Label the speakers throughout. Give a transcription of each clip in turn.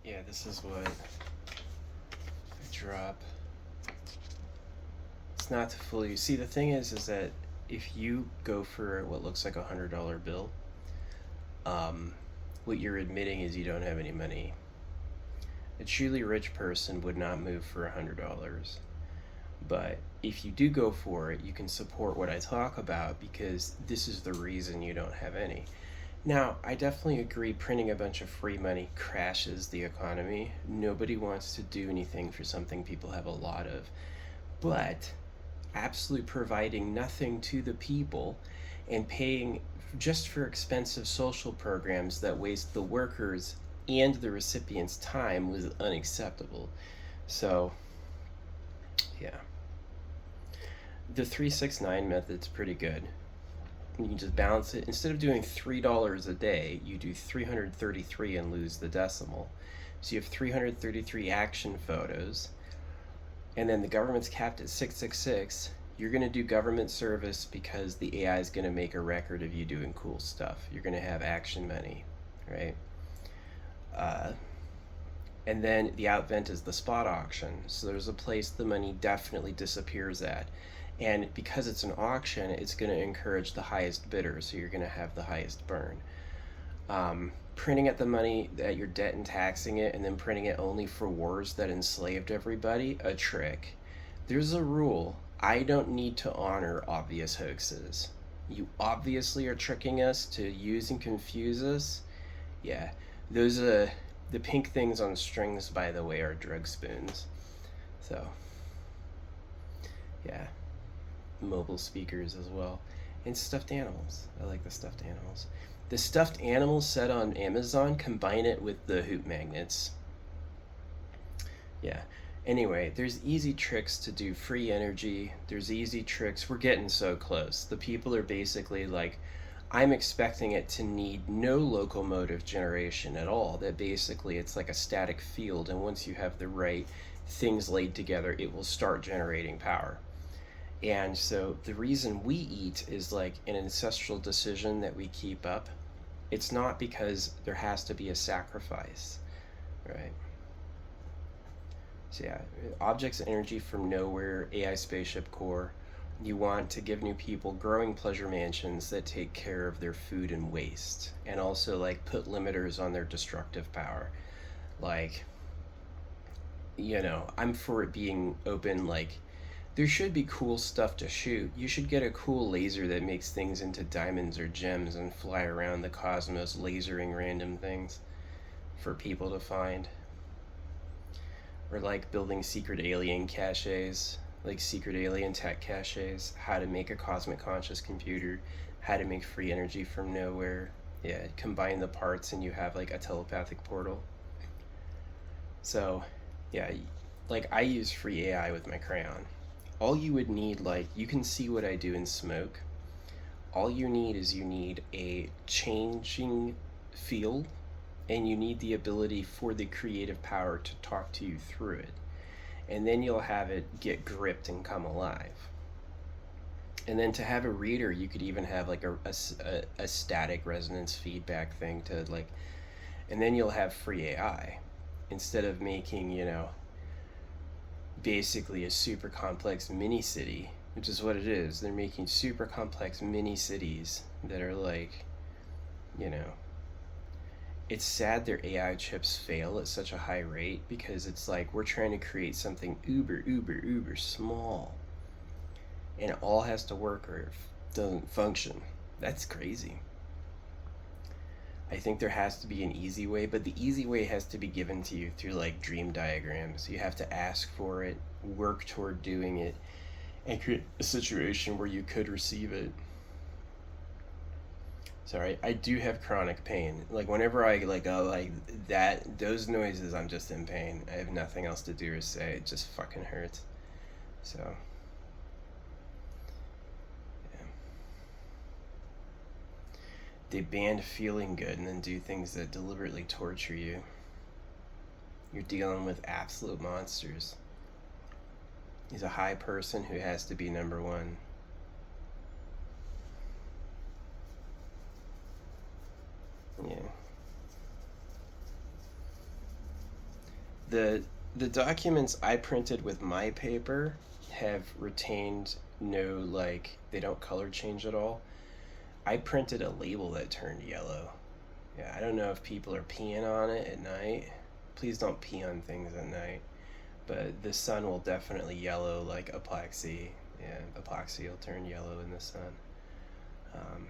Speaker 1: Yeah, this is what I drop. It's not to fool you. See, the thing is that if you go for what looks like $100 bill, um, what you're admitting is you don't have any money. A truly rich person would not move for $100. But if you do go for it, you can support what I talk about because this is the reason you don't have any. Now, I definitely agree printing a bunch of free money crashes the economy. Nobody wants to do anything for something people have a lot of. But absolutely providing nothing to the people and paying just for expensive social programs that waste the workers and the recipient's time was unacceptable. So, yeah. The 369 method's pretty good. You can just balance it. Instead of doing $3 a day, you do 333 and lose the decimal. So you have 333 action photos, and then the government's capped at 666. You're going to do government service because the AI is going to make a record of you doing cool stuff. You're going to have action money, right? Uh, and then the outvent is the spot auction. So there's a place the money definitely disappears at. And because it's an auction, it's going to encourage the highest bidder, so you're going to have the highest burn. Printing at the money at your debt and taxing it, and then printing it only for wars that enslaved everybody, a trick. There's a rule. I don't need to honor obvious hoaxes. You obviously are tricking us to use and confuse us. Yeah, those the pink things on strings, by the way, are drug spoons. So, yeah, mobile speakers as well, and stuffed animals. I like the stuffed animals. The stuffed animals set on Amazon, combine it with the hoop magnets. Yeah. Anyway, there's easy tricks to do free energy. There's easy tricks. We're getting so close. The people are basically like, I'm expecting it to need no locomotive generation at all. That basically it's like a static field, and once you have the right things laid together, it will start generating power. And so the reason we eat is like an ancestral decision that we keep up. It's not because there has to be a sacrifice, right? So yeah, objects of energy from nowhere, AI spaceship core. You want to give new people growing pleasure mansions that take care of their food and waste, and also like put limiters on their destructive power. Like, I'm for it being open. Like, there should be cool stuff to shoot. You should get a cool laser that makes things into diamonds or gems and fly around the cosmos lasering random things for people to find. Or like building secret alien caches, like secret alien tech caches, how to make a cosmic conscious computer, how to make free energy from nowhere. Yeah, combine the parts and you have like a telepathic portal. So, yeah, like I use free AI with my crayon. All you would need, like, you can see what I do in Smoke. All you need is you need a changing field, and you need the ability for the creative power to talk to you through it. And then you'll have it get gripped and come alive. And then to have a reader, you could even have like a static resonance feedback thing to like, and then you'll have free AI instead of making, basically a super complex mini city, which is what it is. They're making super complex mini cities that are like, you know, it's sad their AI chips fail at such a high rate because it's like we're trying to create something uber small and it all has to work or it doesn't function. That's crazy. I think there has to be an easy way, but the easy way has to be given to you through like dream diagrams. You have to ask for it, work toward doing it, and create a situation where you could receive it. Sorry, I do have chronic pain. Like whenever I like go like that, those noises, I'm just in pain. I have nothing else to do or say. It just fucking hurts. So, yeah. They banned feeling good and then do things that deliberately torture you. You're dealing with absolute monsters. He's a high person who has to be number one. Yeah. the the documents I printed with my paper have retained no, like, they don't color change at all. I printed a label that turned yellow. Yeah, I don't know if people are peeing on it at night. Please don't pee on things at night. But the sun will definitely yellow like epoxy. Yeah, epoxy will turn yellow in the sun. Um,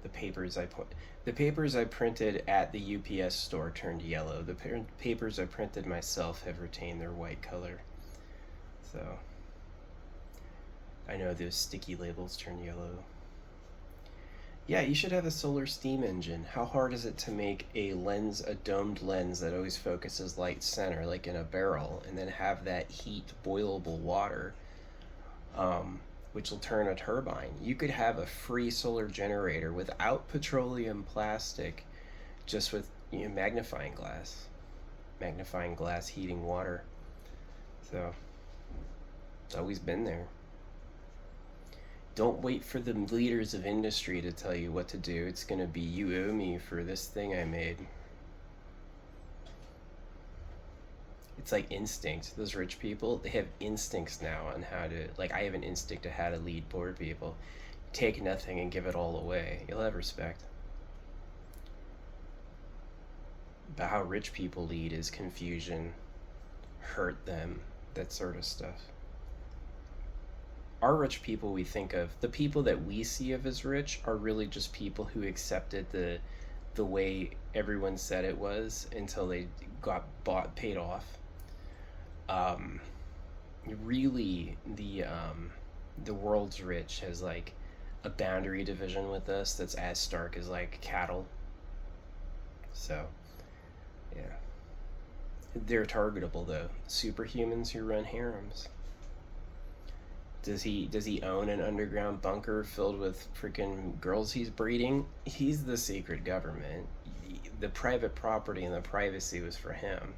Speaker 1: the papers I put, the papers I printed at the UPS store turned yellow. The papers I printed myself have retained their white color. So I know those sticky labels turn yellow. Yeah, you should have a solar steam engine. How hard is it to make a lens, a domed lens that always focuses light center, like in a barrel, and then have that heat boilable water, which will turn a turbine? You could have a free solar generator without petroleum plastic, just with, magnifying glass heating water. So it's always been there. Don't wait for the leaders of industry to tell you what to do. It's going to be, you owe me for this thing I made. It's like instinct. Those rich people, they have instincts now on how to, like, I have an instinct to how to lead poor people. Take nothing and give it all away. You'll have respect. But how rich people lead is confusion, hurt them, that sort of stuff. Our rich people, we think of, the people that we see of as rich are really just people who accepted the way everyone said it was until they got paid off. um Really, the world's rich has like a boundary division with us that's as stark as like cattle. So yeah, they're targetable though. Superhumans who run harems. Does he own an underground bunker filled with freaking girls he's breeding? He's the secret government. The private property and the privacy was for him.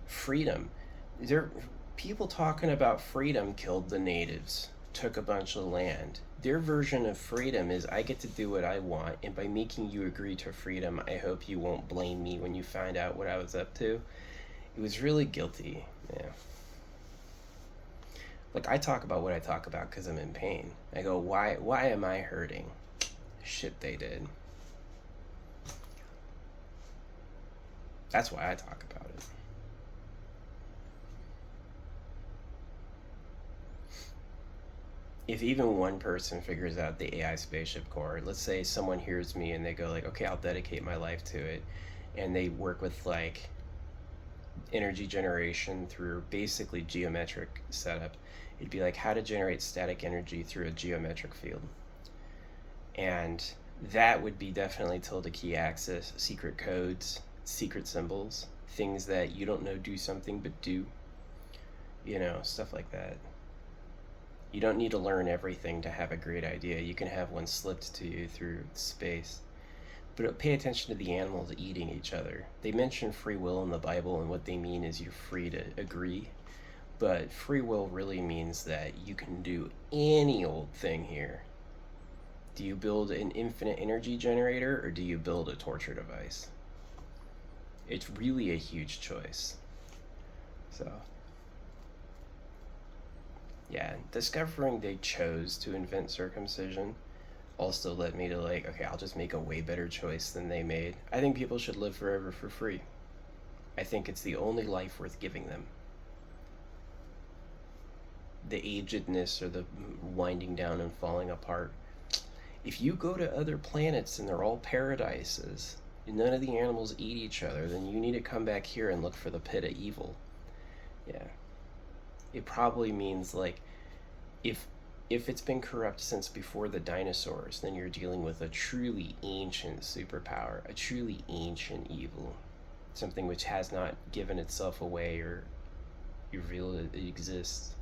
Speaker 1: Freedom. There, people talking about freedom killed the natives, took a bunch of land. Their version of freedom is, I get to do what I want, and by making you agree to freedom, I hope you won't blame me when you find out what I was up to. It was really guilty. Yeah. Like, I talk about what I talk about because I'm in pain. I go, why am I hurting? Shit they did. That's why I talk about it. If even one person figures out the AI spaceship core, let's say someone hears me and they go like, okay, I'll dedicate my life to it, and they work with like energy generation through basically geometric setup. It'd be like how to generate static energy through a geometric field. And that would be definitely tilde key access, secret codes, secret symbols, things that you don't know do something but do, stuff like that. You don't need to learn everything to have a great idea. You can have one slipped to you through space. But pay attention to the animals eating each other. They mention free will in the Bible, and what they mean is you're free to agree. But free will really means that you can do any old thing here. Do you build an infinite energy generator, or do you build a torture device? It's really a huge choice. So, yeah, discovering they chose to invent circumcision also led me to like, okay, I'll just make a way better choice than they made. I think people should live forever for free. I think it's the only life worth giving them. The agedness or the winding down and falling apart. If you go to other planets and they're all paradises, and none of the animals eat each other, then you need to come back here and look for the pit of evil. Yeah. It probably means like, if it's been corrupt since before the dinosaurs, then you're dealing with a truly ancient superpower, a truly ancient evil, something which has not given itself away or revealed it exists.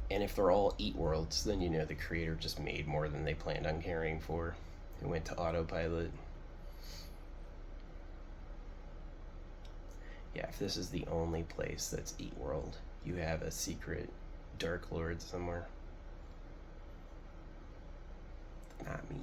Speaker 1: And if they're all eat worlds, then the creator just made more than they planned on caring for. It went to autopilot. Yeah, if this is the only place that's eat world, you have a secret Dark Lord somewhere. Not me.